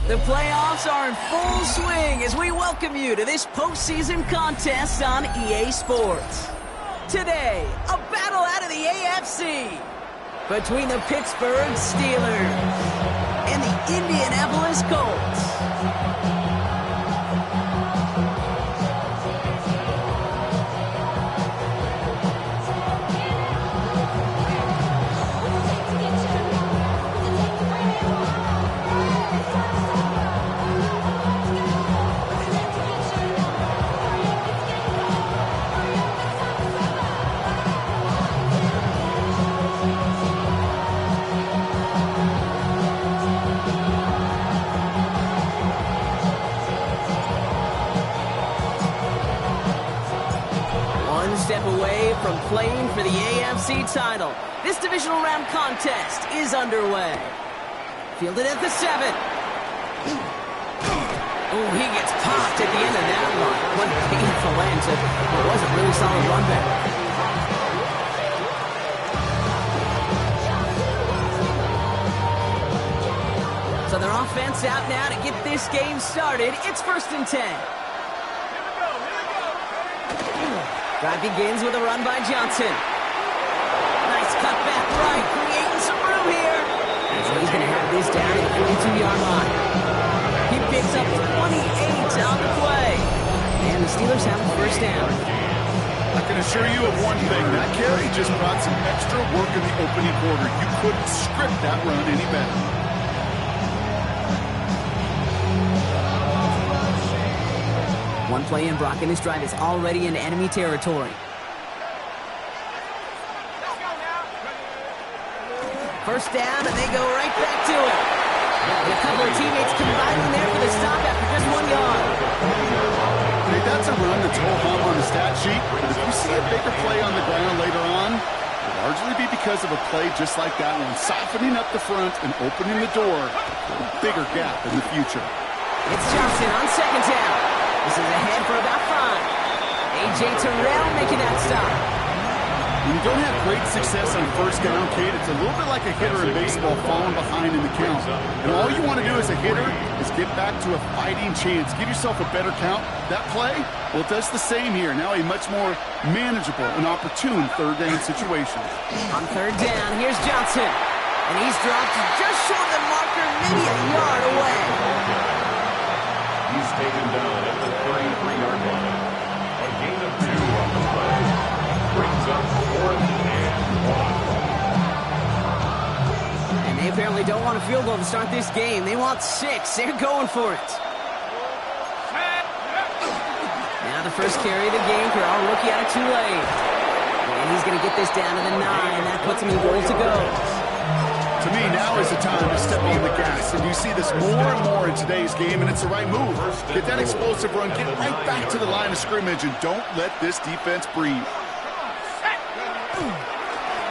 The playoffs are in full swing as we welcome you to this postseason contest on EA Sports. Today, a battle out of the AFC between the Pittsburgh Steelers and the Indianapolis Colts. Step away from playing for the AFC title. This divisional round contest is underway. Fielded at the 7. Oh, he gets popped at the end of that one. What a painful end to what was a really solid run back. So their offense out now to get this game started. It's 1st and 10. Drive begins with a run by Johnson. Nice cut back right, creating some room here. And so he's going to have this down at the 42-yard line. He picks up 28 on the play. And the Steelers have the first down. I can assure you of one thing. That carry just brought some extra work in the opening quarter. You couldn't script that run any better. One play in, Brock, and this drive is already into enemy territory. First down, and they go right back to it. And a couple of teammates combining there for the stop after just 1 yard. Hey, that's a run that's ho-hum on the stat sheet. But if you see a bigger play on the ground later on, it'll largely be because of a play just like that one, softening up the front and opening the door for a bigger gap in the future. It's Johnson on 2nd down. This is ahead for about 5. A.J. Terrell making that stop. When you don't have great success on 1st down, Kate, it's a little bit like a hitter in baseball falling behind in the count. And all you want to do as a hitter is get back to a fighting chance. Give yourself a better count. That play, well, it does the same here. Now a much more manageable and opportune 3rd down situation. On 3rd down, here's Johnson. And he's dropped just short of the marker, maybe a yard away. He's taken down at the 33-yard line. A gain of 2 on the play. Brings up 4th and 1. And they apparently don't want a field goal to start this game. They want 6. They're going for it. Now the first carry of the game for our rookie out of Tulane. And he's going to get this down to the 9. That puts him in goal to go. To me, now is the time to step on the gas. And you see this more and more in today's game, and it's the right move. Get that explosive run, get right back to the line of scrimmage, and don't let this defense breathe.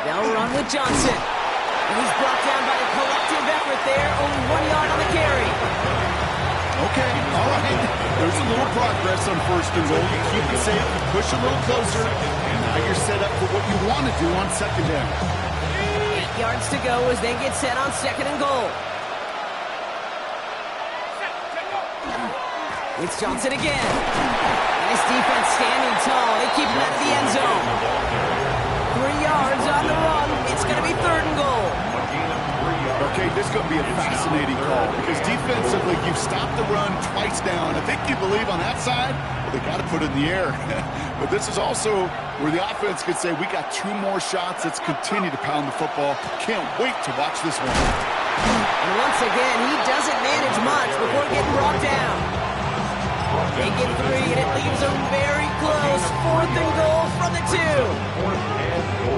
They'll run with Johnson. And he's brought down by a collective effort there. Only 1 yard on the carry. Okay, all right. There's a little progress on 1st and goal. You keep it safe, you push a little closer, and now you're set up for what you want to do on 2nd down. 8 yards to go as they get set on 2nd and goal. It's Johnson again. Nice defense standing tall. They keep him out of the end zone. 3 yards on the run. It's going to be 3rd and goal. Okay, this is going to be a fascinating call because defensively, you've stopped the run twice down. I think you believe on that side, well, they got to put it in the air. But this is also where the offense could say, we got 2 more shots. Let's continue to pound the football. Can't wait to watch this one. And once again, he doesn't manage much before getting brought down. They get 3, and it leaves them very close. 4th and goal from the 2.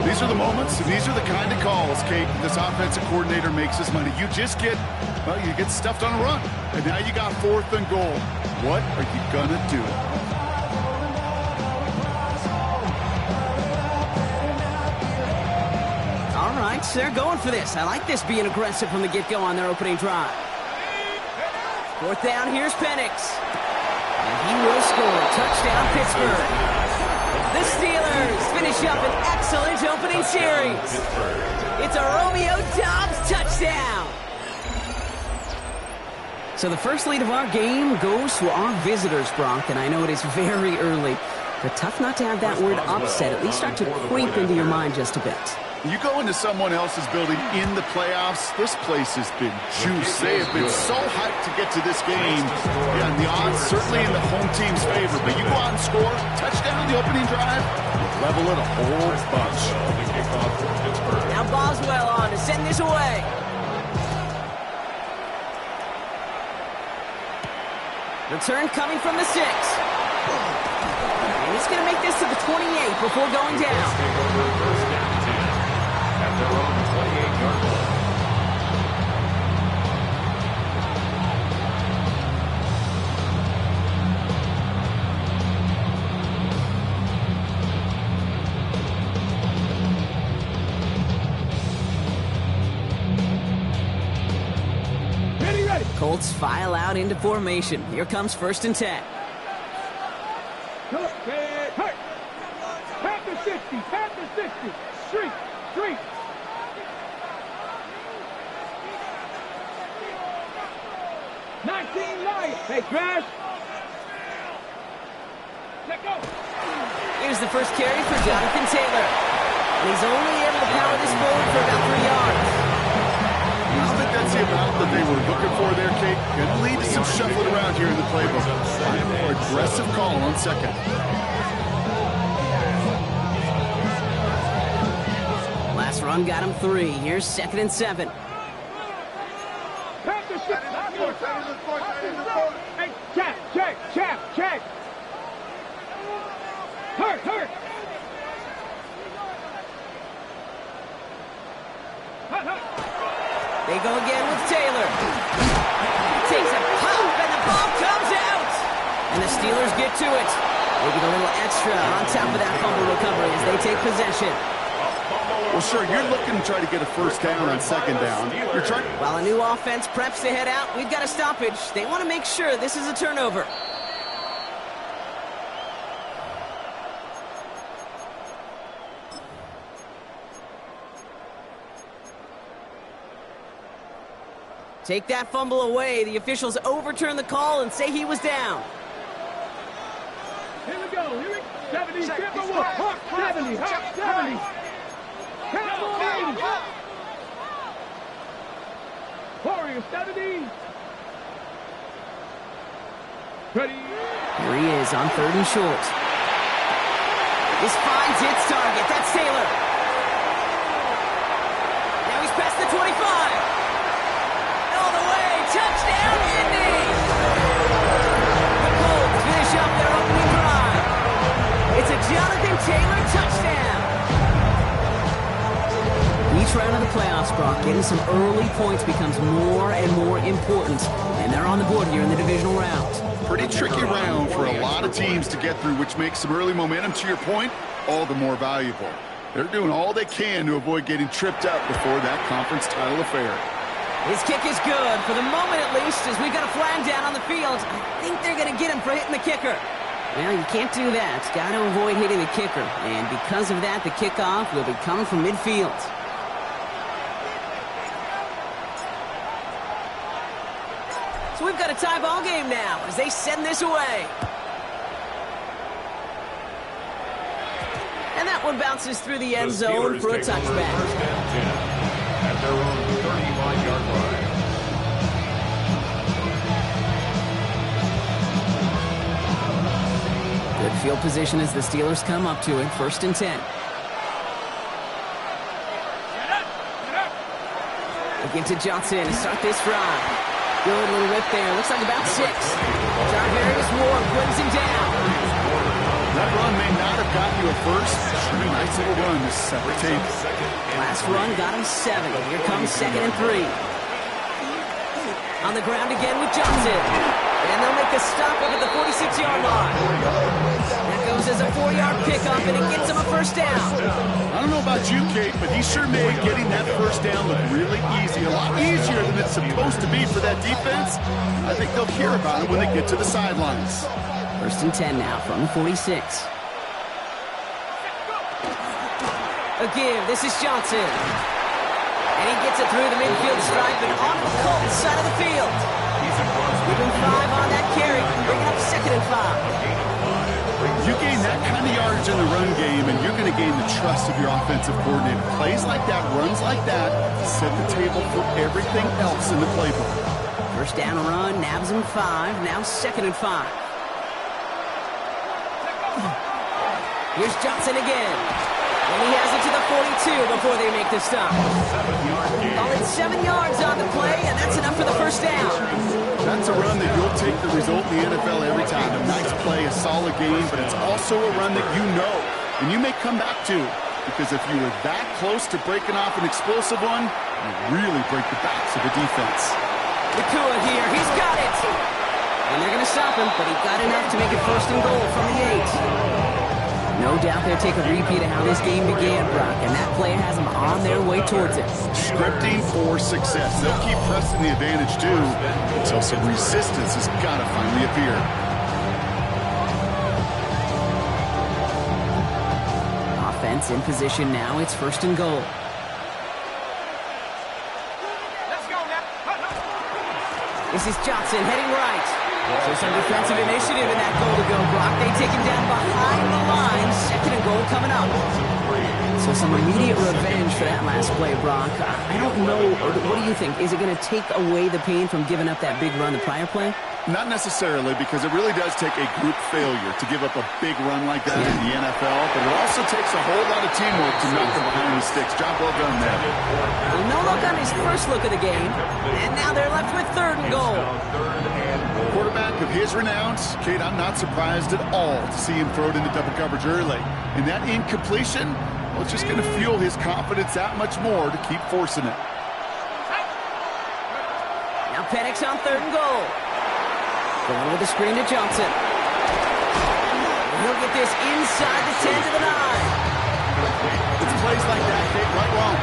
These are the moments, and these are the kind of calls, Kate, this offensive coordinator makes his money. You just get, well, you get stuffed on a run. And now you got 4th and goal. What are you going to do? All right, so they're going for this. I like this being aggressive from the get-go on their opening drive. 4th down, here's Penix. And he will score. Touchdown, Pittsburgh. The Steelers finish up an excellent opening series. It's a Romeo Doubs touchdown. So the first lead of our game goes to our visitors, Brock, and I know it is very early, but tough not to have that word upset at least start to creep into your mind just a bit. You go into someone else's building in the playoffs, this place has been juice. They have been so hyped to get to this game. Yeah, and the odds certainly in the home team's favor, but you go out and score, touchdown the opening drive, level it a whole bunch. Now Boswell on to send this away. Return coming from the 6. And he's going to make this to the 28 before going down. At their own 28-yard line. Ready. Colts file out into formation. Here comes 1st and 10. Pack the 60. Street. 19 Lions. Hey, Crash. Let go. Here's the first carry for Jonathan Taylor. And he's only able to power this forward for about 3 yards. I don't think that's the amount that they were looking for there, Kate. Going to lead to some shuffling around here in the playbook. A more aggressive call on 2nd. Last run got him 3. Here's 2nd and 7. Hey, check. Hurt. They go again with Taylor. Takes a pop, and the ball comes out. And the Steelers get to it. They get a little extra on top of that fumble recovery as they take possession. Well, sure, you're looking to try to get a 1st down on 2nd down. You're trying. While a new offense preps to head out, we've got a stoppage. They want to make sure this is a turnover. Take that fumble away. The officials overturn the call and say he was down. Here we go. 70. 70. Cowboys. Warriors 70. Ready. Here he is on 3rd and short. This finds its target. That's Taylor. Now he's past the 25. All the way. Touchdown, Indy. The Colts finish up their opening drive. It's a Jonathan Taylor touchdown. Each round of the playoffs, Brock, getting some early points becomes more and more important. And they're on the board here in the divisional round. Pretty tricky round for a lot of teams to get through, which makes some early momentum, to your point, all the more valuable. They're doing all they can to avoid getting tripped up before that conference title affair. His kick is good, for the moment at least, as we've got a flag down on the field. I think they're going to get him for hitting the kicker. Well, you can't do that. Got to avoid hitting the kicker. And because of that, the kickoff will be coming from midfield. So we've got a tie ball game now as they send this away. And that one bounces through the end zone for a touchback. At their own 35-yard line. Good field position as the Steelers come up to it. 1st and 10. They get to Johnson to start this drive. Good little rip there. Looks like about 6. Jarvis Ward wins him down. That run may not have gotten you a first. Sure, nice little run to set the table. Last run got him 7. Here comes 2nd and 3. On the ground again with Johnson. And they'll make a stop up at the 46-yard line. That goes as a 4-yard pickup, and it gets him a 1st down. I don't know about you, Kate, but he sure made getting that 1st down look really easy. A lot easier than it's supposed to be for that defense. I think they'll hear about it when they get to the sidelines. 1st and 10 now from the 46. A give. This is Johnson. And he gets it through the midfield stripe and onto the Colts side of the field. Give him 5 on that carry, bringing up 2nd and 5. You gain that kind of yardage in the run game, and you're going to gain the trust of your offensive coordinator. Plays like that, runs like that, set the table for everything else in the playbook. First down run, nabs him 5, now 2nd and 5. Here's Johnson again. And he has it to the 42 before they make the stop. Only 7 yards on the play, and that's enough for the first down. That's a run that you'll take the result in the NFL every time. A nice play, a solid game, but it's also a run that you know, and you may come back to, because if you were that close to breaking off an explosive one, you really break the backs of the defense. Nakua here, he's got it! And they're going to stop him, but he got enough to make it 1st and goal from the 8. No doubt they'll take a repeat of how this game began, Brock, and that play has them on their way towards it. Scripting for success. They'll keep pressing the advantage, too, until some resistance has got to finally appear. Offense in position now. It's 1st and goal. This is Johnson heading right. So some defensive initiative in that goal to go, Brock. They take him down behind the line. 2nd and goal coming up. So some immediate revenge for that last play, Brock. I don't know. What do you think? Is it going to take away the pain from giving up that big run the prior play? Not necessarily, because it really does take a group failure to give up a big run like that in the NFL, but it also takes a whole lot of teamwork to knock them behind the sticks. Job well done there. Well, no look on his first look of the game, and now they're left with 3rd and goal. Quarterback of his renowns, Kate, I'm not surprised at all to see him throw it into double coverage early. And that incompletion, well, it's just going to fuel his confidence that much more to keep forcing it. Now Penix on 3rd and goal. Going with the screen to Johnson. He'll get this inside the 10 to the 9. It's plays like that, Kate, right wrong.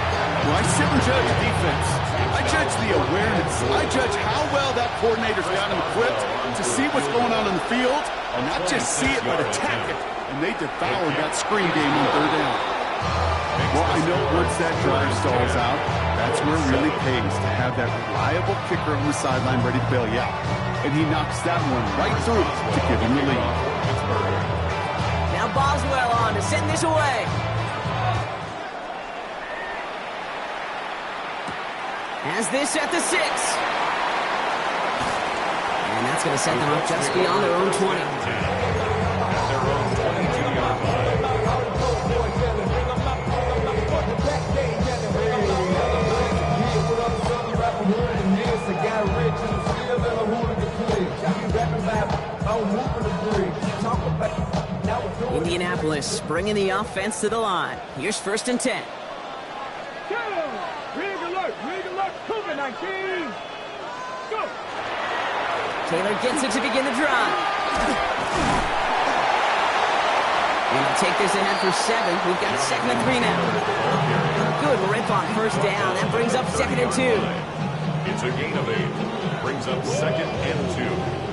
When I sit and judge defense, I judge the awareness. I judge how well that coordinator's got him equipped to see what's going on in the field, and not just see it, but attack it. And they devoured that screen game on 3rd down. Well, I know once that drive stalls out, that's where it really pays to have that reliable kicker on the sideline ready to bail you out. And he knocks that one right through to give him the lead. Now Boswell on to send this away. Has this at the 6. And that's going to set them up just beyond their own 20. Indianapolis bringing the offense to the line. Here's 1st and 10. Rig alert, COVID-19. Go. Taylor gets it to begin the drive. And he'll take this ahead for 7. We've got 2nd and 3 now. Good rip on 1st down. That brings up 2nd and 2. It's a gain of 8. Brings up 2nd and 2.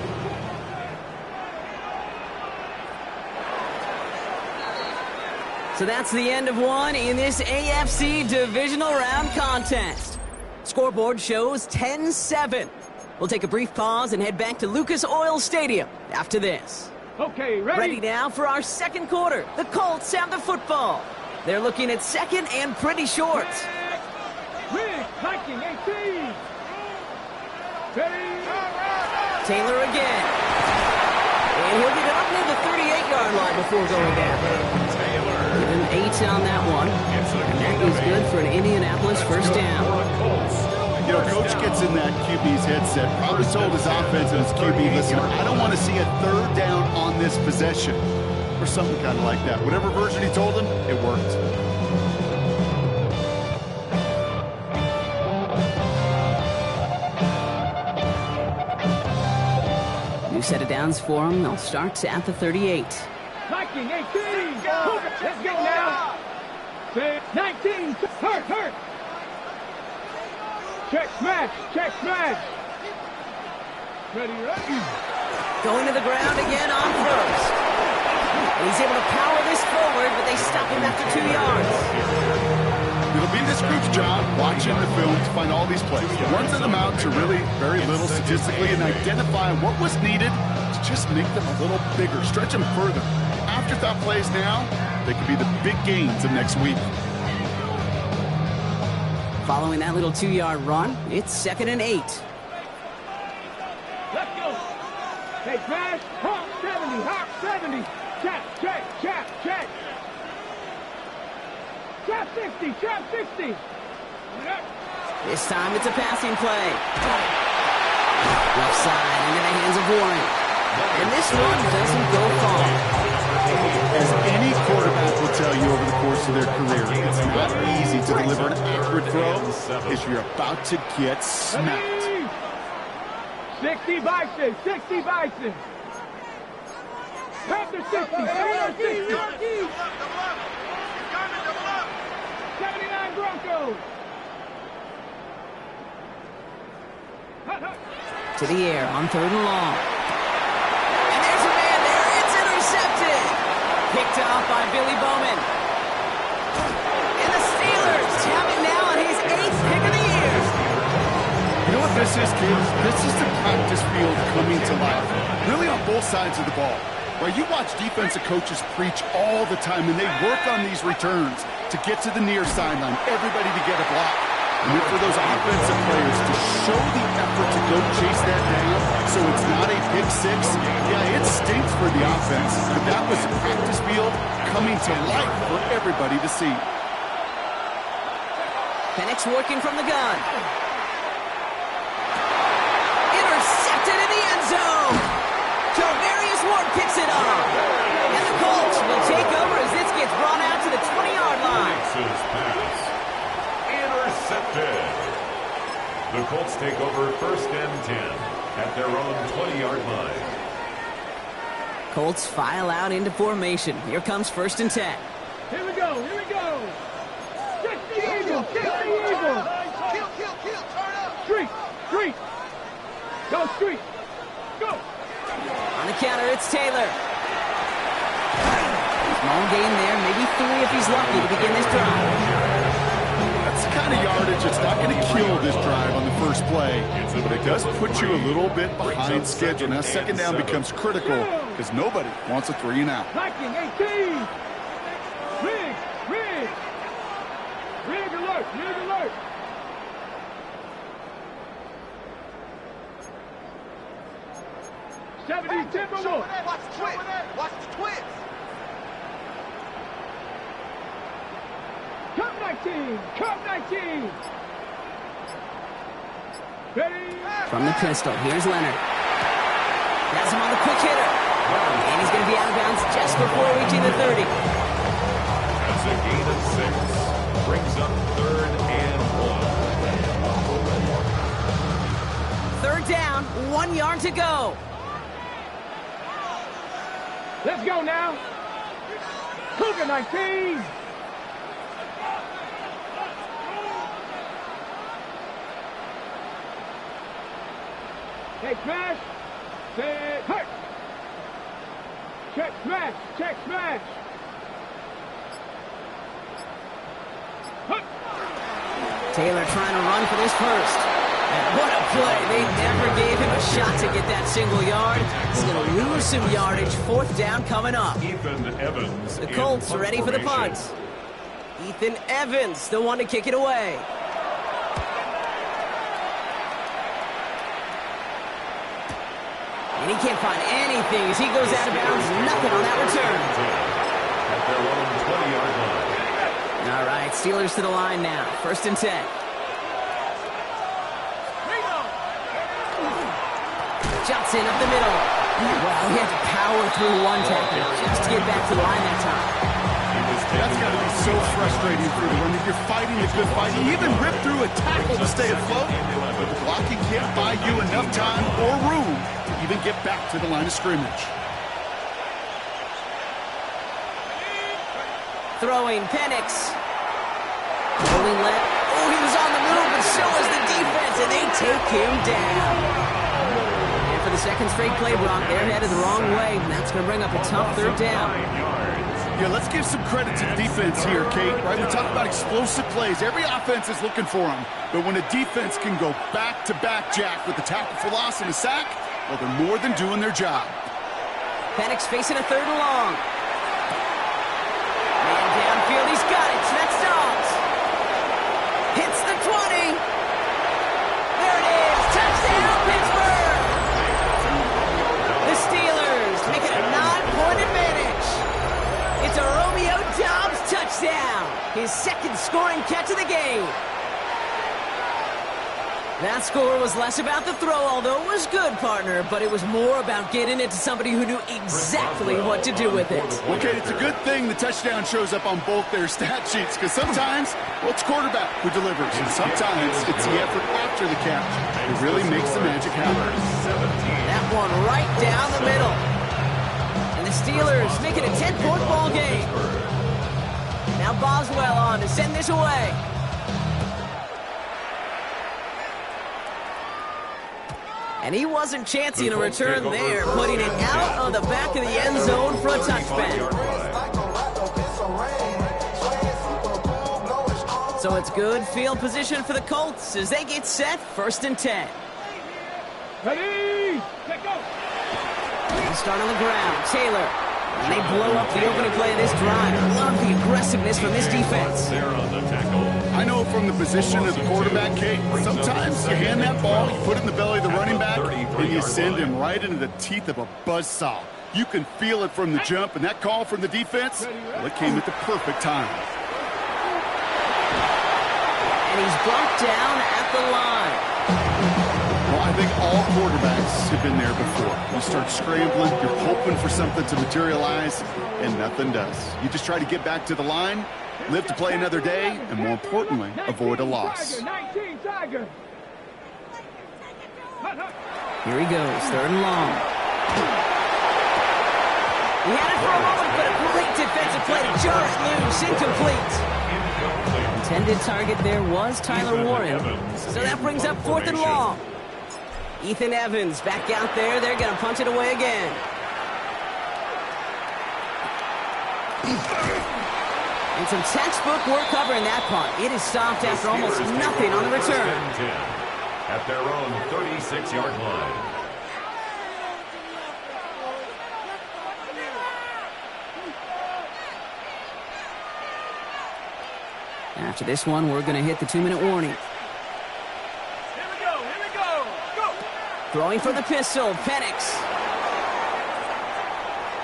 So that's the end of one in this AFC Divisional Round contest. Scoreboard shows 10-7. We'll take a brief pause and head back to Lucas Oil Stadium after this. Okay, Ready now for our 2nd quarter. The Colts have the football. They're looking at 2nd and pretty short. Rig, hiking, 18. Ready. Taylor again. And he'll get it up near the 38-yard line before going down. Give him 8 on that one. And that is good for an Indianapolis 1st down. You know, Coach gets in that QB's headset, probably told his offense and his QB, listen, I don't want to see a 3rd down on this possession. Or something kind of like that. Whatever version he told him, it worked. New set of downs for him. They'll start at the 38. Hiking, 18. Let's go now. 19. Hurt. Check smash. Ready. Going to the ground again on 1st. And he's able to power this forward, but they stop him after 2 yards. It'll be this group's job watching the film to find all these plays. The ones that amount to really very little statistically and identify what was needed to just make them a little bigger, stretch them further. Afterthought plays now, they could be the big gains of next week. Following that little 2-yard run, it's 2nd and 8. Let's go. Hey, smash. Hawk 70. Hawk 70. Check, check, check, check. Trap 60. Trap 60. This time it's a passing play. Left side into the hands of Warren. And this one doesn't go far. As any quarterback will tell you over the course of their career, it's not easy to deliver an accurate throw if you're about to get smacked. 60 Bison. 60 Bison. After 60. 79 Broncos. To the air on 3rd and long. And there's a man there. It's intercepted. Picked off by Billy Bowman. And the Steelers have it now on his 8th pick of the year. You know what this is, kids? This is the practice field coming to life. Really on both sides of the ball. Right, you watch defensive coaches preach all the time, and they work on these returns to get to the near sideline, everybody to get a block. And then for those offensive players to show the effort to go chase that down so it's not a pick six, yeah, it stinks for the offense. But that was a practice field coming to life for everybody to see. Penix working from the gun. Intercepted in the end zone. Javarius Ward picks it up. And the Colts will take over as this gets brought out to the 20-yard line. Intercepted. The Colts take over 1st and 10 at their own 20-yard line. Colts file out into formation. Here comes 1st and 10. Here we go. Here we go. Check the Eagle. Check the Eagle. Kill, turn up. Street. Street. Go street. Go. On the counter, it's Taylor. Small gain there, maybe 3 if he's lucky to begin this drive. That's the kind of yardage that's not going to kill this drive on the first play, but it does put you a little bit behind schedule. Now 2nd down becomes critical because nobody wants a 3 and out. Viking 18. Rig. Rig. Rig alert. Rig alert. Timberwolves. Watch the twist. Watch the twist. Cup 19. Cup 19. Ready. From the pistol, here's Leonard. Has him on the quick hitter. And he's going to be out of bounds just before reaching the 30. That's a gain of 6. Brings up 3rd and 1. 3rd down, 1 yard to go. Let's go now. Cougar 19. Hey, smash. Set, hurt. Check, smash. Check, smash. Hut. Taylor trying to run for this first. And what a play. They never gave him a shot to get that single yard. He's going to lose some yardage. 4th down coming up. Ethan Evans. The Colts are ready for the punt. Ethan Evans, the one to kick it away. And he can't find anything as he goes out of bounds. Nothing on that return. At their own 20-yard line. All right, Steelers to the line now. 1st and 10. Johnson up the middle. Well, he had to power through one tackle just to get back to the line that time. That's got to be so frustrating for you when you're fighting a good fight. You even rip through a tackle to stay afloat, but the blocking can't buy you enough time or room to even get back to the line of scrimmage. Throwing Penix. Holding left. Oh, he was on the move, but so was the defense, and they take him down. For the 2nd straight play, Brock, they're headed the wrong way, and that's going to bring up a tough 3rd down. 9 yards. Yeah, let's give some credit to the defense here, Kate. Right, we talk about explosive plays. Every offense is looking for them. But when a defense can go back-to-back, Jack, with a tackle for loss and a sack, well, they're more than doing their job. Penix facing a 3rd and long. Man downfield, he's got it. That's Dobbs. Hits the 20. There it is. Touchdown, Pittsburgh. The Steelers make it a 9-point advantage. It's a Romeo Dobbs touchdown. His 2nd scoring catch of the game. That score was less about the throw, although it was good, partner, but it was more about getting it to somebody who knew exactly what to do with it. Okay, it's a good thing the touchdown shows up on both their stat sheets, because sometimes, well, it's quarterback who delivers, and sometimes it's the effort after the catch. It really makes the magic happen. That one right down the middle. And the Steelers make it a 10-point ball game. Now Boswell on to send this away. And he wasn't chancing a return there, putting it out on the back of the end zone for a touchback. So it's good field position for the Colts as they get set, 1st and 10. Ready? Let go. They start on the ground. Taylor. And they blow up the opening play of this drive. Love the aggressiveness from this defense. I know from the position of the quarterback, Kate, sometimes you hand that ball, you put it in the belly of the running back, and you send him right into the teeth of a buzzsaw. You can feel it from the jump, and that call from the defense, well, it came at the perfect time. And he's brought down at the line. Well, I think all quarterbacks have been there before. You start scrambling, you're hoping for something to materialize, and nothing does. You just try to get back to the line, live to play another day, and more importantly, avoid a loss. 19 Tiger. Here he goes, 3rd and long. He had it for a moment, but a great defensive play to jar it loose, incomplete. Intended target there was Tyler Warren. So that brings up 4th and long. Ethan Evans back out there. They're going to punt it away again. And some textbook work covering that punt. It is stopped after almost nothing on the return. At their own 36-yard line. After this one, we're going to hit the 2-minute warning. Here we go, go! Throwing for the pistol, Penix.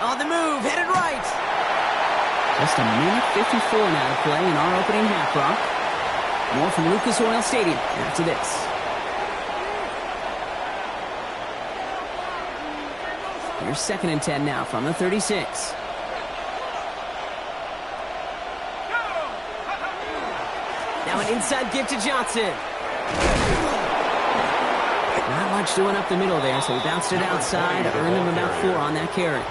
On the move, headed right. Just a minute 54 now to play in our opening half, Brock. More from Lucas Oil Stadium after this. Here's 2nd and 10 now from the 36. Now an inside give to Johnson. Not much doing up the middle there, so he bounced it outside, earned him about 4 on that carry.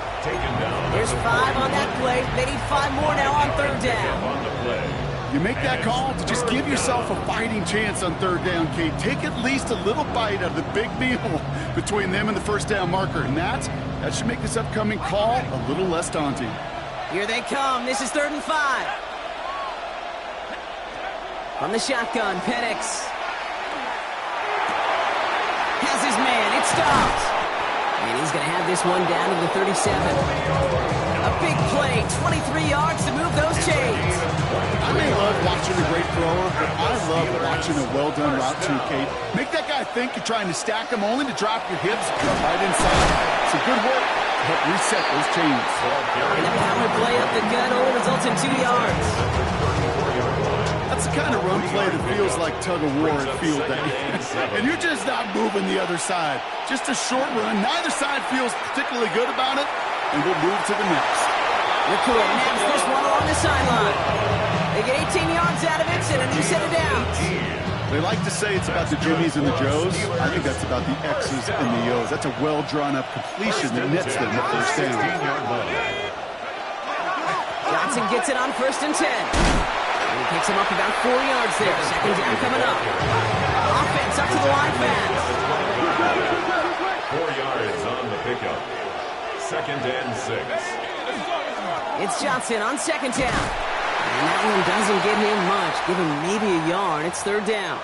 There's 5 on that play. They need 5 more now on 3rd down. You make that call to just give yourself a fighting chance on 3rd down, Kate. Take at least a little bite of the big meal between them and the 1st down marker, and that should make this upcoming call a little less daunting. Here they come. This is 3rd and 5. From the shotgun, Penix has his man. It stops. And he's going to have this one down to the 37. A big play, 23 yards to move those chains. I may love watching a great thrower, but I love watching a well-done route too, Kate. Make that guy think you're trying to stack him only to drop your hips right inside. It's a good work to help reset those chains. And a power play up the gut only results in 2 yards. That's the kind of run play that feels like tug-of-war at field day. And you're just not moving the other side. Just a short run. Neither side feels particularly good about it, and we'll move to the next. LaCour naps this one along the sideline. They get 18 yards out of it and a new set of downs. They like to say it's about the Jimmies and the Joes. I think that's about the X's and the O's. That's a well-drawn-up completion that nets them the 1st down. Johnson gets it on 1st and 10. And he picks him up about 4 yards there. 2nd down coming up. Offense up to the line fast. 4 yards on the pickup. 2nd and 6. It's Johnson on second down. And that one doesn't get him much. Give him maybe a yard. It's third down.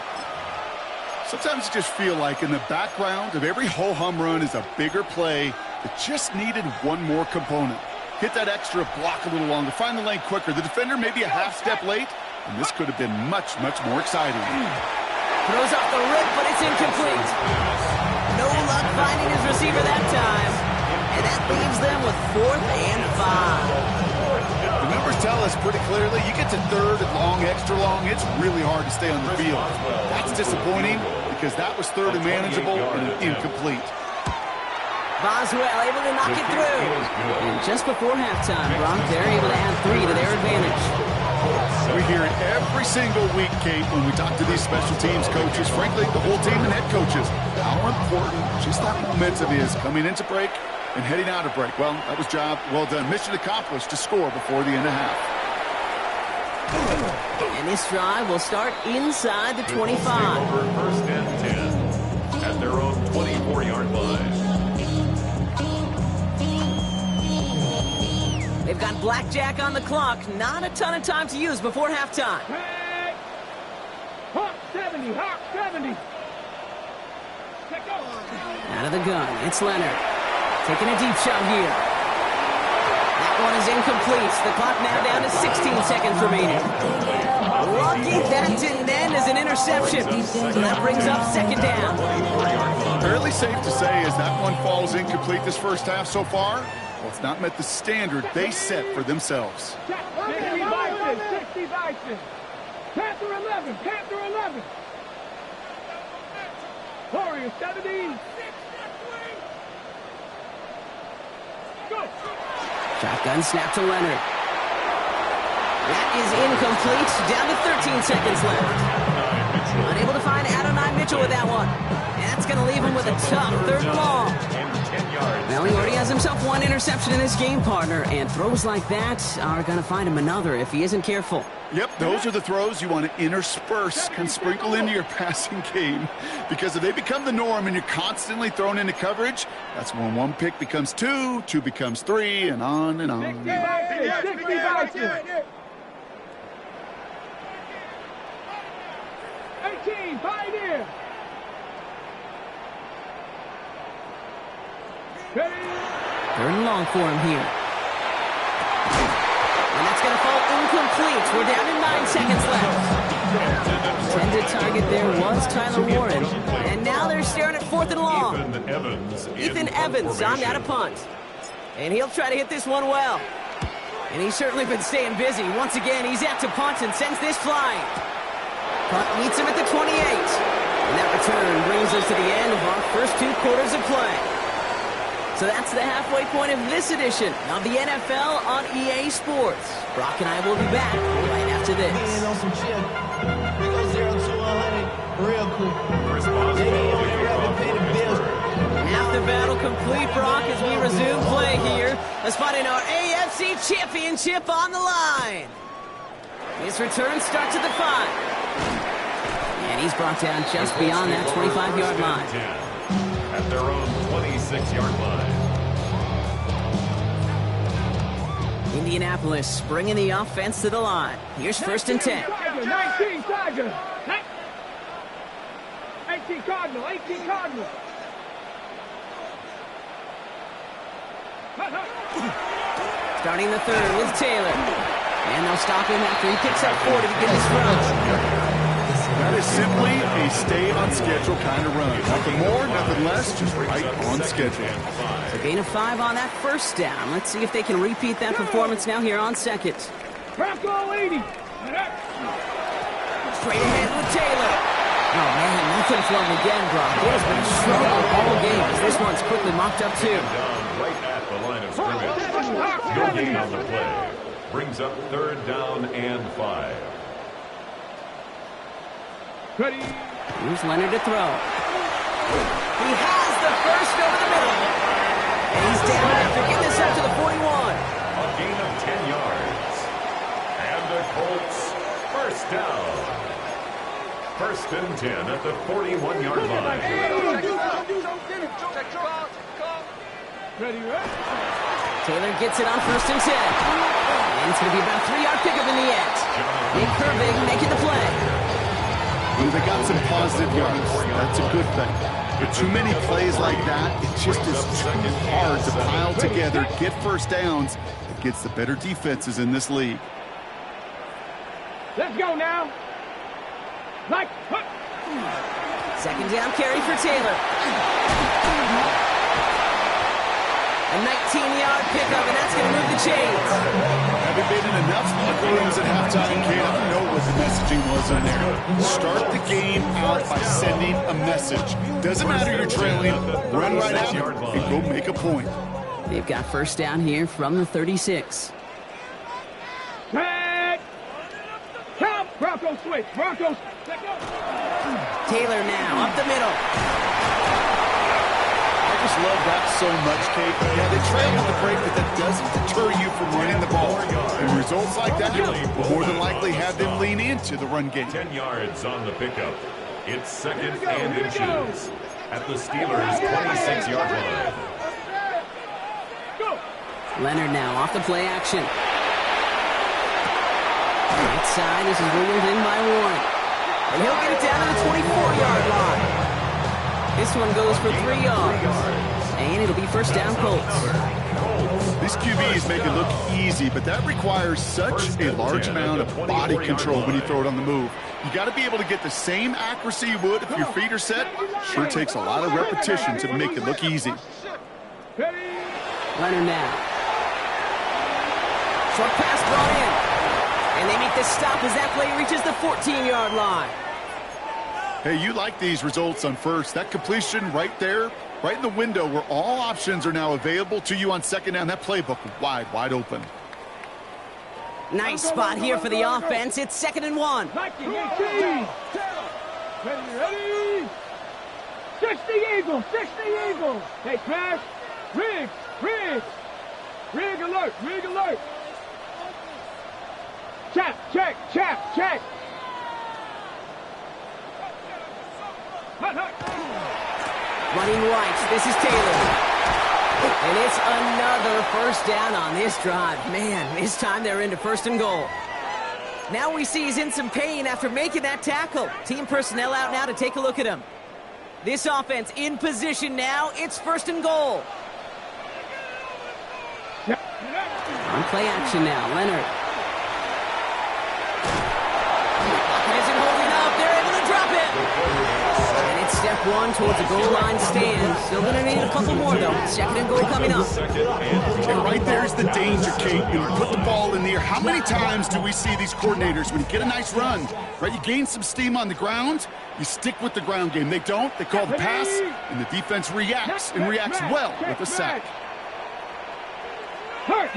Sometimes you just feel like in the background of every ho-hum run is a bigger play that just needed one more component. Hit that extra block a little longer. Find the lane quicker. The defender maybe a half step late, and this could have been much, much more exciting. Throws off the rip, but it's incomplete. No luck finding his receiver that time. And that leaves them with 4th and 5. The numbers tell us pretty clearly, you get to third and long, extra long, it's really hard to stay on the field. That's disappointing because that was third and manageable and an incomplete. Boswell able to knock it through. And just before halftime, Brock, they're able to add 3 to their advantage. We hear it every single week, Kate, when we talk to these special teams coaches, frankly, the whole team and head coaches, how important just that momentum is coming into break and heading out of break. Well, that was job well done. Mission accomplished to score before the end of half. And this drive will start inside the 25. Over 1st and 10 at their own 24-yard line. They've got blackjack on the clock. Not a ton of time to use before halftime. Hey! Hawk 70, Hawk 70. Take over. Out of the gun, it's Leonard. Taking a deep shot here. That one is incomplete. The clock now down to 16 seconds remaining. Lucky that didn't end as an interception. So that brings up 2nd down. Fairly safe to say as that one falls incomplete this first half so far, well, it's not met the standard they set for themselves. 60 Bison, 60 Bison. Panther 11, Panther 11. Warrior 70. Go. Shotgun snap to Leonard. That is incomplete. Down to 13 seconds left. Unable to find Adonai Mitchell with that one. That's going to leave him with a tough 3rd and long. Well, he already has himself 1 interception in this game, partner, and throws like that are going to find him another if he isn't careful. Yep, those are the throws you want to intersperse and sprinkle into your passing game, because if they become the norm and you're constantly thrown into coverage, that's when 1 pick becomes 2, 2 becomes 3, and on and on. 60 Bison. 18, Pioneer. Ready? 3rd and long for him here. And that's going to fall incomplete. We're down to 9 seconds left. Intended target there was Tyler Warren. And now they're staring at 4th and long. Ethan Evans on that a punt. And he'll try to hit this one well. And he's certainly been staying busy. Once again, he's out to punt and sends this flying. Punt meets him at the 28. And that return brings us to the end of our first 2 quarters of play. So that's the halfway point of this edition of the NFL on EA Sports. Brock and I will be back right after this. Half the battle complete, Brock, as we resume play here. Let's find our AFC Championship on the line. His return starts at the 5. And he's brought down just beyond that 25-yard line. At their own 26-yard line. Indianapolis bringing the offense to the line. Here's 1st and 10. 19 Tiger. 18 Cardinal. 18 Cardinal. Starting the 3rd with Taylor. And they'll stop him after he picks up 4 to begin this run. That is simply a stay-on-schedule kind of run. Nothing more, nothing less, just right on schedule. So gain of 5 on that 1st down. Let's see if they can repeat that performance now here on 2nd. Bronco 80. Straight ahead with Taylor. Oh, man, nothing from him again, Brock. It has been a struggle all game as this one's quickly mocked up, too. Right at the line of scrimmage. No gain on the play. Brings up 3rd down and 5. Ready? Here's Leonard to throw. He has the first over the middle. And he's down after getting this up to the 41. A gain of 10 yards. And the Colts 1st down. 1st and 10 at the 41-yard line. Ready, right? Taylor gets it on 1st and 10. And it's going to be about a 3-yard pickup in the end. Nick Herbig making the play. Well, they got some positive yards. That's a good thing. But too many plays like that, it just is too hard to pile together, get first downs against the better defenses in this league. Let's go now. Like, hook. 2nd down carry for Taylor. A 19-yard pickup, and that's going to move the chains. Having been in enough locker rooms at halftime, Kate, I know what the messaging was in there. Start the game out by sending a message. Doesn't matter you're trailing, run right out and go make a point. They've got 1st down here from the 36. Tag. Count. Broncos switch. Broncos. Let's go. Taylor now up the middle. I just love that so much, Kate. Yeah, they trail with the break, but that doesn't deter you from running the ball. And results like that will more than likely have them lean into the run game. 10 yards on the pickup. It's 2nd and inches at the Steelers' 26-yard line. Leonard now off the play action. Right side, this is wheeled in by Warren. And he'll get it down to the 24-yard line. This one goes for 3 yards. And it'll be 1st down Colts. These QBs make it look easy, but that requires such a large amount of body control when you throw it on the move. You got to be able to get the same accuracy you would if your feet are set. Sure takes a lot of repetition to make it look easy. Leonard now. Short pass brought in. And they make the stop as that play reaches the 14-yard line. Hey, you like these results on 1st. That completion right there, right in the window where all options are now available to you on 2nd down. That playbook wide open. Nice spot here for the offense. It's 2nd and 1. Ready. 60 Eagles. 60 Eagles. Hey, crash. Rig. Rig alert. Rig alert. Check. Running right, this is Taylor. And it's another 1st down on this drive. Man, this time they're into 1st and goal. Now we see he's in some pain after making that tackle. Team personnel out now to take a look at him. This offense in position now. It's 1st and goal. On play action now, Leonard. Isn't holding up. They're able to drop it. And it's step 1 towards the goal line stand. Still going to need a couple more, though. 2nd and goal coming up. And right there's the danger, Kate. When you put the ball in the air, how many times do we see these coordinators, when you get a nice run, right, you gain some steam on the ground, you stick with the ground game. They don't. They call the pass, and the defense reacts, and reacts well with a sack. Hurt.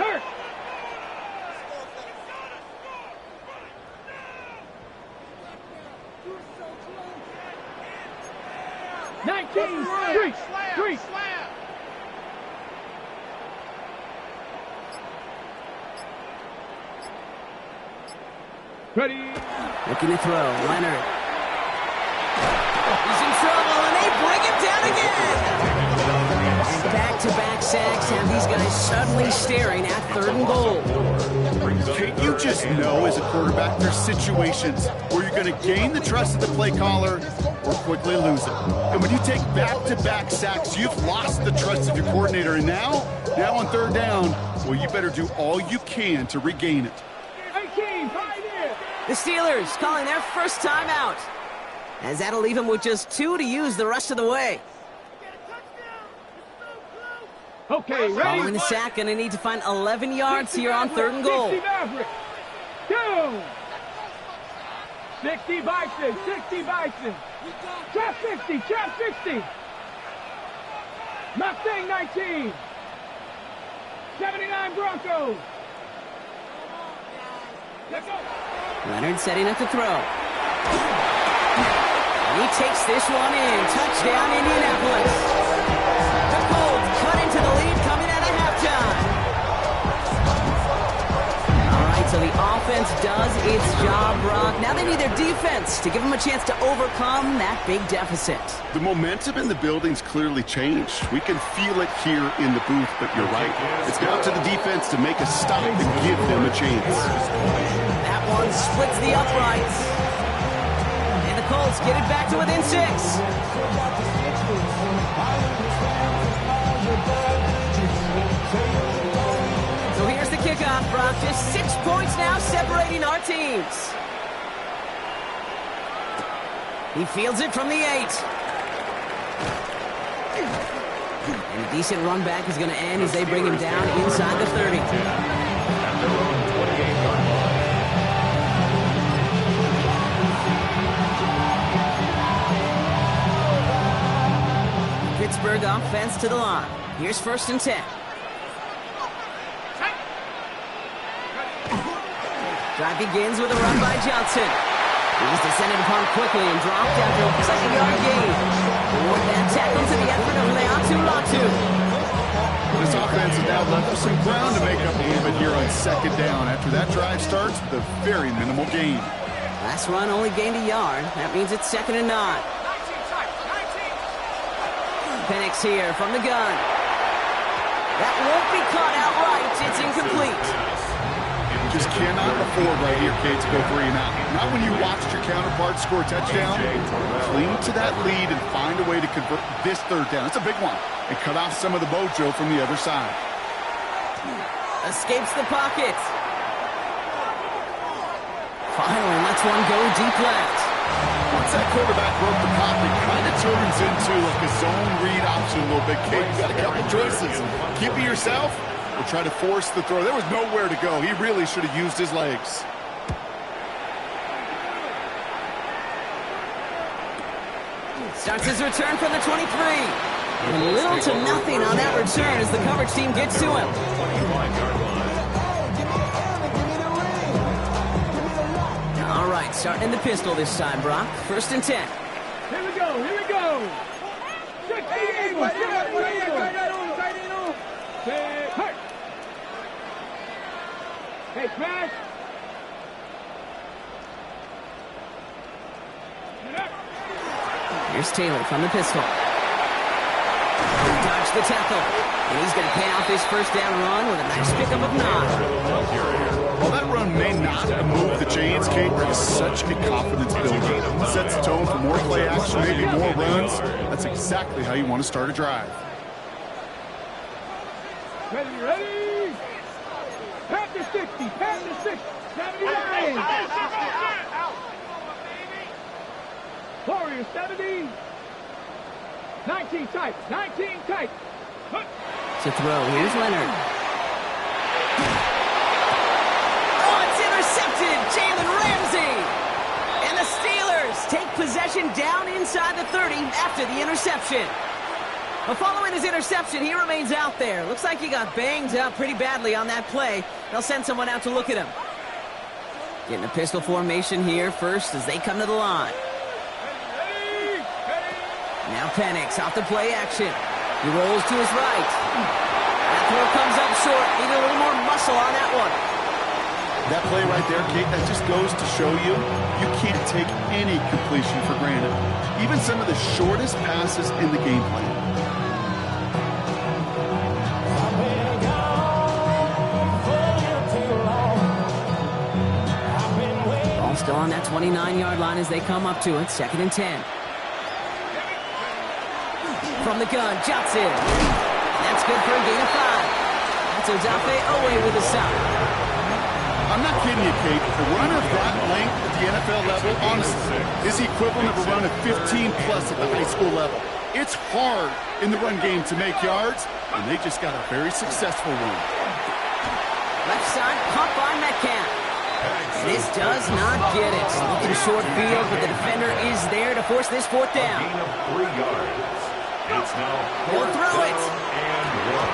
19 street. Ready. Looking to throw, Leonard. He's in trouble, and they bring him down again. Back-to-back sacks have these guys suddenly staring at 3rd and goal. Kate, you just know as a quarterback there's situations where you're going to gain the trust of the play caller or quickly lose it. And when you take back-to-back sacks, you've lost the trust of your coordinator. And now on 3rd down, well, you better do all you can to regain it. 18, pioneer. The Steelers calling their 1st timeout, as that'll leave them with just 2 to use the rest of the way. Okay, ready. Following the sack, going to need to find 11 yards here on 3rd and goal. 60 Maverick. Go. 60 Bison. Trap 60. Mustang 19. 79 Broncos. Let's go. Leonard setting up to throw. He takes this one in. Touchdown, Indianapolis. The Colts cut into the lead coming out of halftime. All right, so the offense does its job, Brock. Now they need their defense to give them a chance to overcome that big deficit. The momentum in the building's clearly changed. We can feel it here in the booth, but you're right. It's down to the defense to make a stop and give them a chance. That one splits the uprights. And the Colts get it back to within 6. So here's the kickoff, Brock. Just 6 points now separating our teams. He fields it from the 8. And a decent run back is going to end as they bring him down inside the 30. At their own 28-yard line. Pittsburgh offense to the line. Here's 1st and 10. Drive begins with a run by Johnson. He's descended upon quickly and dropped after a 2nd-yard gain. With that tackle to the effort of Latu. This offense is now left with some ground to make up a little bit here on 2nd down after that drive starts with a very minimal gain. Last run only gained a yard. That means it's 2nd and 9. Penix here from the gun. That won't be caught outright. It's incomplete. Just cannot afford right here, Kate, to go 3 and out. Not when you watched your counterpart score a touchdown. Cling to that lead and find a way to convert this 3rd down. It's a big one. And cut off some of the mojo from the other side. Escapes the pocket. Finally lets one go deep left. Once that quarterback broke the pocket, it kind of turns into like a zone read option a little bit, Kate. You got a couple choices. Keep it yourself or try to force the throw. There was nowhere to go. He really should have used his legs. Starts his return from the 23. And little to nothing on that return as the coverage team gets to him. All right, starting in the pistol this time, Brock. 1st and 10. Here we go, here we go. Hey, smash. Here's Taylor from the pistol. Dodged the tackle. And he's going to pay off his 1st down run with a nice pickup of 9. While that run may not move the chains, Kate, it's such a confidence builder. It sets the tone for more play action, maybe more runs. That's exactly how you want to start a drive. Ready? Pat the 60, pat the 60, 79. Warriors 70. 19 tight, 19 tight. To throw, here's Leonard. Oh, it's intercepted, Jalen Ramsey. And the Steelers take possession down inside the 30 after the interception. Well, following his interception, he remains out there. Looks like he got banged up pretty badly on that play. They'll send someone out to look at him. Getting a pistol formation here first as they come to the line. Now Penix off the play action. He rolls to his right. That throw comes up short. Need a little more muscle on that one. That play right there, Kate, that just goes to show you can't take any completion for granted. Even some of the shortest passes in the game plan. Ball still on that 29-yard line as they come up to it. 2nd and 10. From the gun, Johnson. And that's good for a gain of 5. That's Odafe Owe with a stop. I'm not kidding you, Kate. A runner of that length at the NFL level, honestly, is the equivalent of a run of 15-plus at the high school level. It's hard in the run game to make yards, and they just got a very successful one. Left side, pump by Metcalf. This does not get it. Looking short field, but the defender is there to force this 4th down. A gain of 3 yards. It's now He'll throw it. and 1.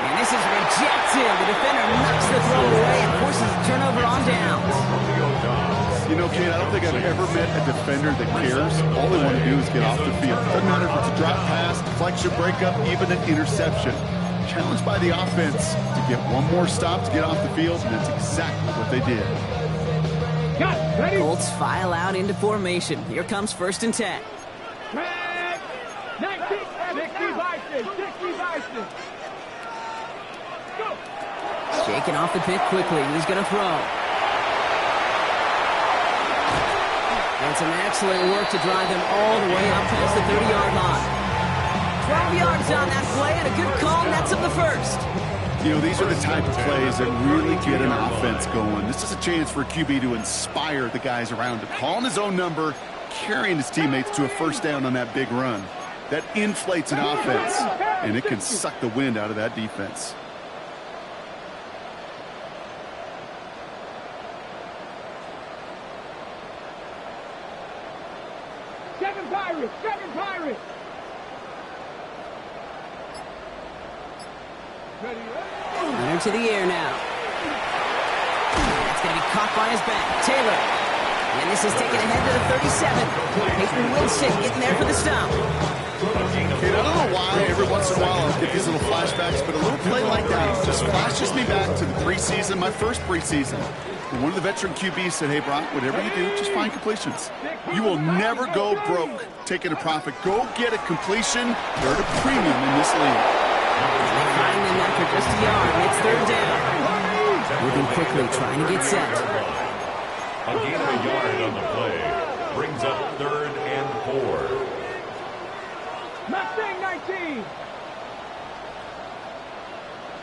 And this is rejected. The defender knocks the throw away and forces a turnover on downs. You know, Kate, I don't think I've ever met a defender that cares. All they want to do is get off the field. Doesn't matter if it's a drop pass, deflection, breakup, even an interception. Challenged by the offense to get one more stop to get off the field, and that's exactly what they did. Got it. Ready? Colts file out into formation. Here comes 1st and 10. Red. 19. 60 Bison. 60 Bison. Go. Shaking off the pick quickly. He's going to throw. And some excellent work to drive them all the way up past the 30-yard line. 12 yards on that play, and a good call nets him the first. You know, these are the type of plays that really get an offense going. This is a chance for a QB to inspire the guys around him. Calling his own number, carrying his teammates to a first down on that big run. That inflates an offense, and it can suck the wind out of that defense. Seven Pirates. 7 Pirates. Ready? Runner to the air now. That's going to be caught by his back. Taylor. And this is taken ahead to the 37. Nathan Wilson getting there for the stop. And I don't know why every once in a while I'll get these little flashbacks, but a little play like that just flashes me back to the preseason, my first preseason. And one of the veteran QBs said, hey, Brock, whatever you do, just find completions. You will never go broke taking a profit. Go get a completion. They're at a premium in this league. They find them after just a yard. It's 3rd down. Moving quickly, trying to get set. A gain of a yard on the play brings up 3rd and 4. Mustang 19.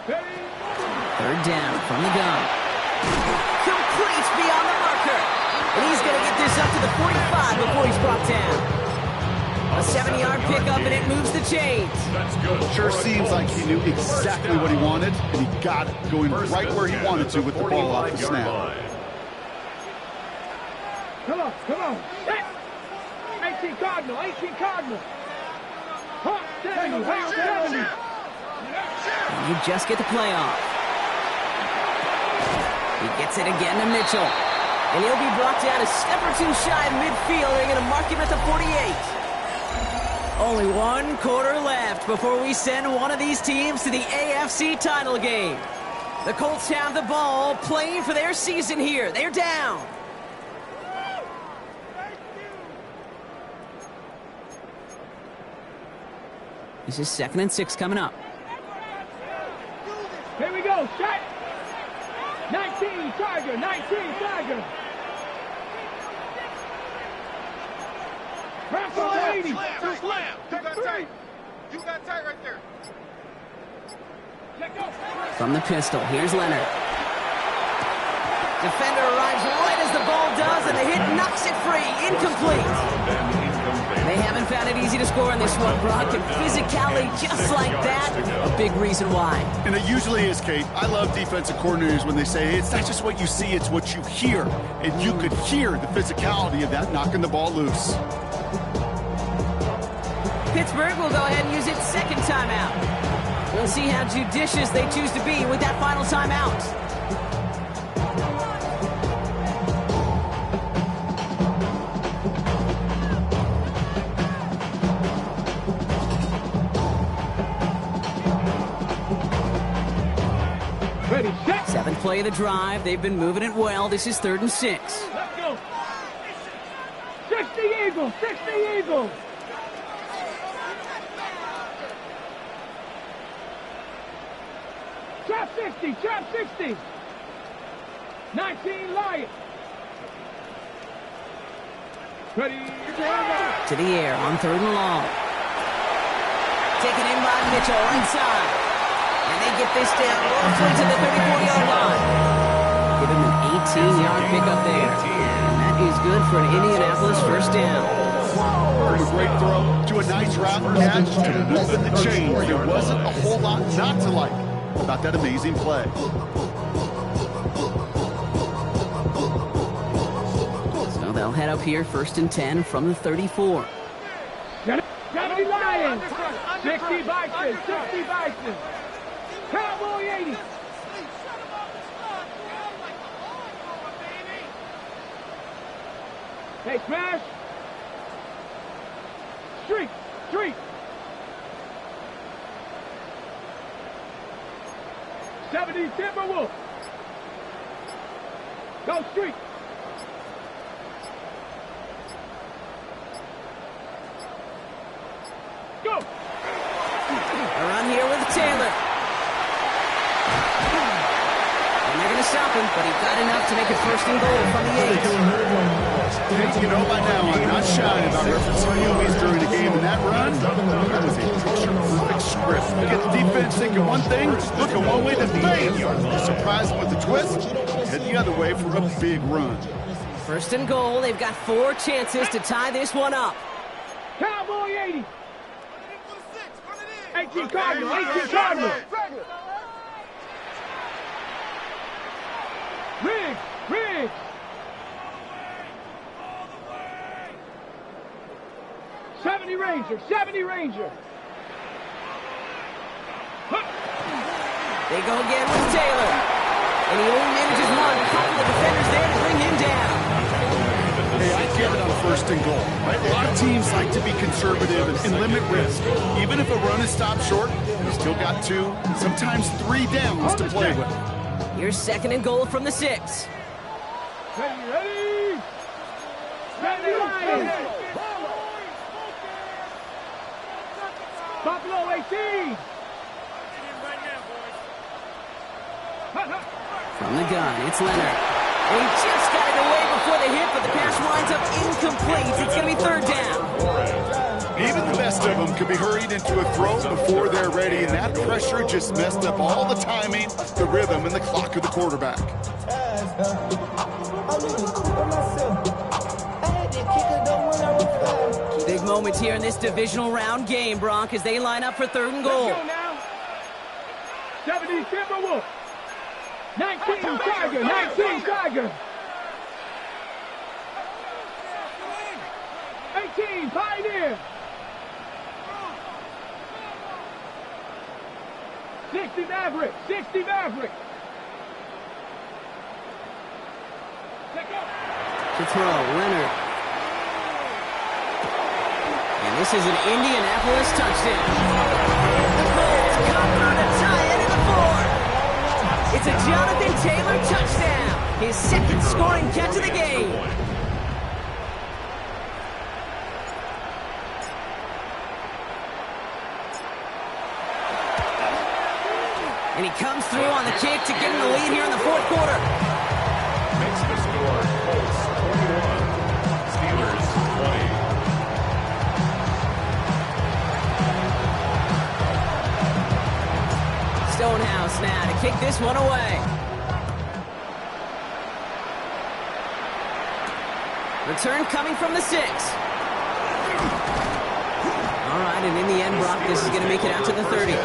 Ready? 3rd down from the gun. Complete beyond the marker. And he's going to get this up to the 45 before he's brought down. A 7-yard pickup, and it moves the chains. That's good. Sure seems like he knew exactly what he wanted, and he got it, going right where he wanted to with the ball off the snap. Come on, come on. 18 Cardinal, 18 Cardinal. Hawk 70, Hawk 70. And you just get the play off. He gets it again to Mitchell. And he'll be brought down a step or two shy of midfield. They're going to mark him at the 48. Only 1 quarter left before we send one of these teams to the AFC title game. The Colts have the ball, playing for their season here. They're down. This is 2nd and 6 coming up. Here we go, shot. 19 Tiger, 19 Tiger. Press on 80. Slam. You got tight. You got tight right there. Let go. From the pistol, here's Leonard. Defender arrives right as the ball does, and the hit knocks it free. Incomplete. They haven't found it easy to score in this one, Brock, and physicality just like that, a big reason why. And it usually is, Kate. I love defensive coordinators when they say, hey, it's not just what you see, it's what you hear. And you could hear the physicality of that knocking the ball loose. Pittsburgh will go ahead and use its 2nd timeout. We'll see how judicious they choose to be with that final timeout. Ready, set. 7th play of the drive. They've been moving it well. This is 3rd and 6. Let's go. 60 Eagles, 60 Eagles. Trap 60, trap 60. 19 Lions. Ready, To the air on 3rd and long. Taken in by Mitchell, right side. And they get this down roughly to the 34-yard line. Give him an 18-yard pickup there. And that is good for an Indianapolis first down. From a great throw to a nice route catch to moving the chains. There wasn't a whole lot not to like about that amazing play. So they'll head up here 1st and 10 from the 34. 70 Lions. 60 Bison, 60 Bison. Cowboy 80. Hey, smash. Street, street. 70 Timberwolf. Go street. Taylor. And they're going to stop him, but he got enough to make it 1st and goal from the 8. You know by now, I'm not shy about referencing movies during a game, and that run, that was a picture-perfect script. You get the defense thinking one thing, looking one way, then bang! You surprise them with a twist, head the other way for a big run. 1st and goal. They've got 4 chances to tie this one up. Cowboy 80. 18 Cardinal, 18 Cardinal. Rig. 70 Ranger, 70 Ranger. They go again with Taylor. And he only manages one. A couple of defenders there to bring him down. Hey, I get it on 1st and goal, right? A lot of teams like to be conservative and limit risk. Even if a run is stopped short, you still got 2, sometimes 3 downs to play with. Here's 2nd and goal from the 6. Ready. Lions. Buffalo 18. From the gun, it's Leonard. And he just got it away before the hit, but the pass winds up incomplete. It's going to be 3rd down. Even the best of them could be hurried into a throw before they're ready, and that pressure just messed up all the timing, the rhythm, and the clock of the quarterback. Big moment here in this divisional round game, Bronk, as they line up for 3rd and goal. Let's go now. 70 Timberwolf. 19 Tiger, 19 Tiger. 18 Pioneer. 60 Maverick, 60 Maverick. To throw, Leonard. And this is an Indianapolis touchdown. The Colts come through to tie it in the 4th. It's a Jonathan Taylor touchdown. His 2nd scoring catch of the game. And he comes through on the kick to give him the lead here in the 4th quarter. Makes the score Colts 21, Steelers 20. Stonehouse now to kick this one away. Return coming from the 6. All right, and in the end, Brock, this is going to make it out to the 30.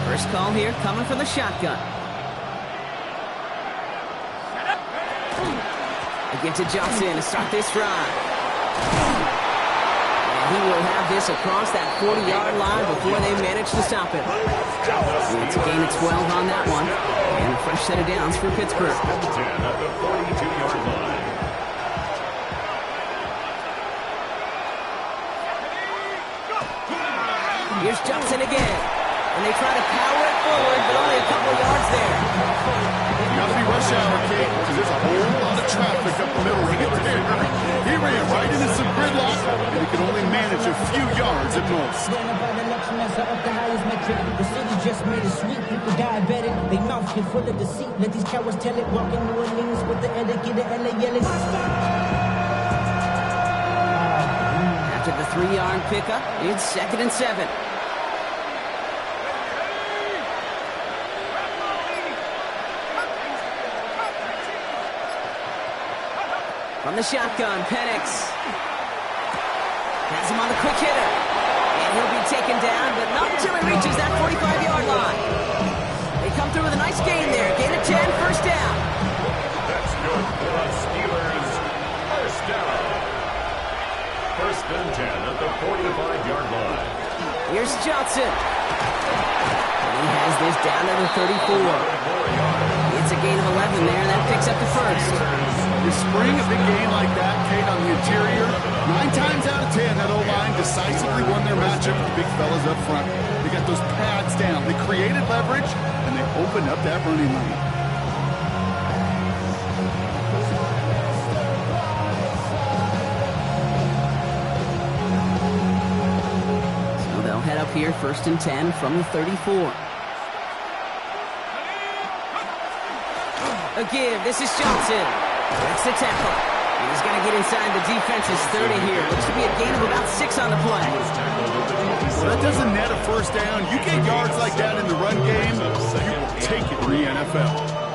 First call here coming from the shotgun. Again to Johnson to start this drive. And he will have this across that 40-yard line before they manage to stop him. It's a gain of 12 on that one. And a fresh set of downs for Pittsburgh. 10 at the 42-yard line. Here's Johnson again. And they try to power it forward, but only a couple yards there. You got to be rush hour, Kate, because there's a whole lot of traffic up the middle right there. He ran right into some gridlock, and he could only manage a few yards at most. The city just made it sweet. People diabetic, they mouth get full of deceit. Let these cowards tell it. Walking New Orleans with the etiquette, LA yelling. After the 3-yard pickup, it's 2nd and 7. From the shotgun, Penix has him on the quick hitter. And he'll be taken down, but not until he reaches that 45-yard line. They come through with a nice gain there. Gain of 10, 1st down. That's good for the Steelers. 1st down. 1st and 10 at the 45-yard line. Here's Johnson. And he has this down to the 34. It's a gain of 11 there, and that picks up the 1st. You spring a big game like that, Kate, on the interior, 9 times out of 10, that O-line decisively won their matchup with the big fellas up front. They got those pads down. They created leverage, and they opened up that running lane. So they'll head up here, 1st and 10 from the 34. A give. This is Johnson. That's the tackle. He's going to get inside the defense's 30 here. Looks to be a gain of about 6 on the play. Well, that doesn't net a first down. You get yards like that in the run game, you will take it in the NFL.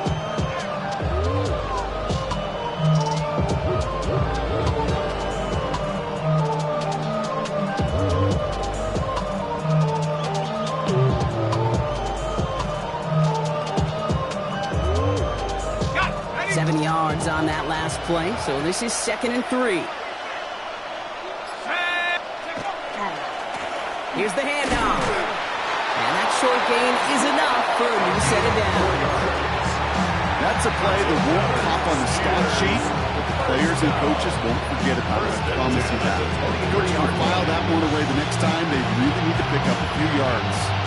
7 yards on that last play, so this is 2nd and 3. Here's the handoff. And that short gain is enough for a new set of down. That's a play that won't pop on the stat sheet, but the players and coaches won't forget about it. I promise you that. Coach will file that one away the next time. They really need to pick up a few yards.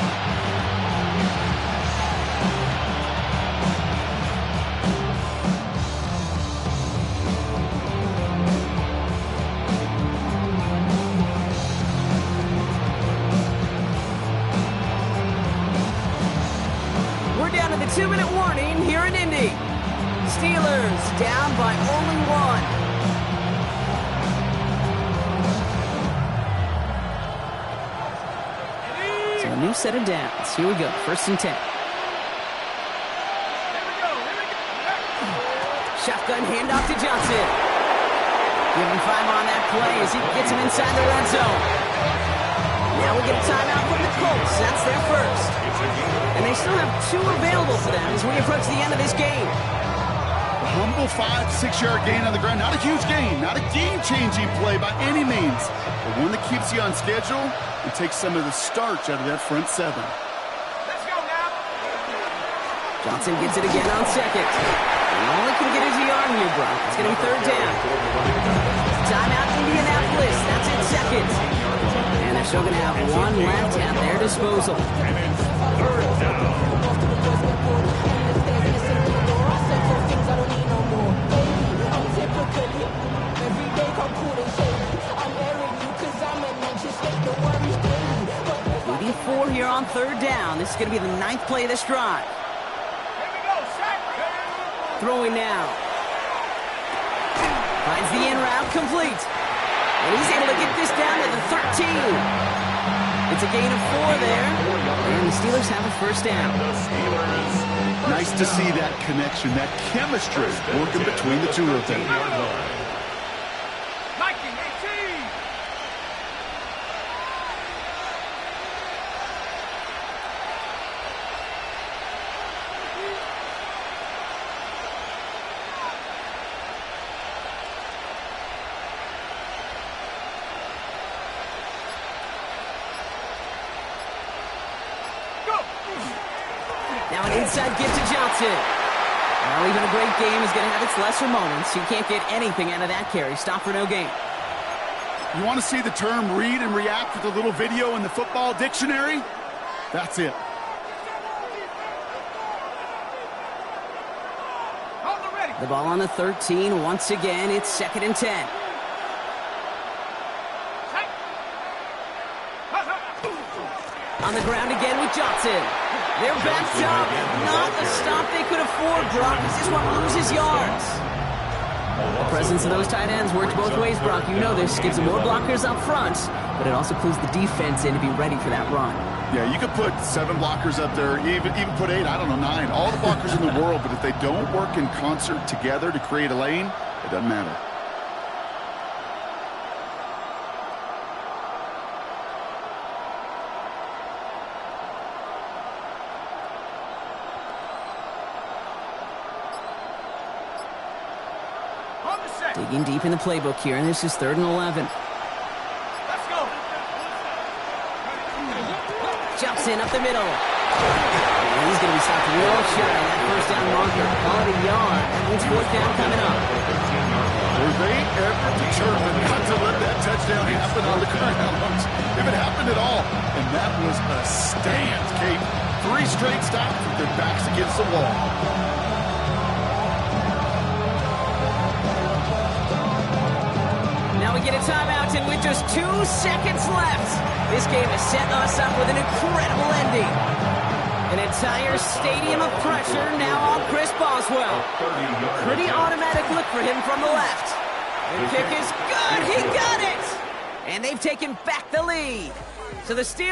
We're down to the 2-minute warning here in Indy. Steelers down by only 1. So a new set of downs. Here we go. 1st and 10. Shotgun handoff to Johnson. Give him 5 on that play as he gets him inside the red zone. Now we get a timeout from the Colts. That's their first. And they still have 2 available for them as we approach the end of this game. A humble 5-6-yard gain on the ground. Not a huge gain. Not a game-changing play by any means. But one that keeps you on schedule and takes some of the starch out of that front 7. Let's go now. Johnson gets it again on 2nd. And all he can get is a yard here, Brock. It's going to be 3rd down. Timeout, Indianapolis. That's it, 2nd. And they're still going to have 1 left at their disposal. And it's 3rd down. Maybe 4 here on 3rd down. This is going to be the 9th play of this drive. Here we go, sack. Throwing now. Finds the in route complete. And he's able to get this down to the 13. It's a gain of 4 there. And the Steelers have a 1st down. Nice to see that connection, that chemistry working between the 2 of them. Mikey, 18. Now an inside give to Johnson. Well, even a great game is going to have its lesser moments. You can't get anything out of that carry. Stop for no gain. You want to see the term read and react with a little video in the football dictionary? That's it. Hold the ready. The ball on the 13. Once again, it's 2nd and 10. Sack. On the ground again with Johnson. They're backed up. Not the stop they could afford, Brock, as this one loses yards. The presence of those tight ends works both ways, Brock. You know this. Gives them more blockers up front, but it also clues the defense in to be ready for that run. Yeah, you could put 7 blockers up there, even put 8, I don't know, 9. All the blockers in the world, but if they don't work in concert together to create a lane, it doesn't matter. On the set. Digging deep in the playbook here, and this is 3rd and 11. Let's go. Johnson up the middle. He's going to be stopped real shy of that first down marker. Call it a yard. That means fourth down coming up. Were they ever determined not to let that touchdown happen on the ground? If it happened at all. And that was a stand, Kate. 3 straight stops with their backs against the wall. Now we get a timeout, and with just 2 seconds left, this game has set us up with an incredible ending. An entire stadium of pressure now on Chris Boswell. Pretty automatic look for him from the left. The kick is good. He got it. And they've taken back the lead. So the Steelers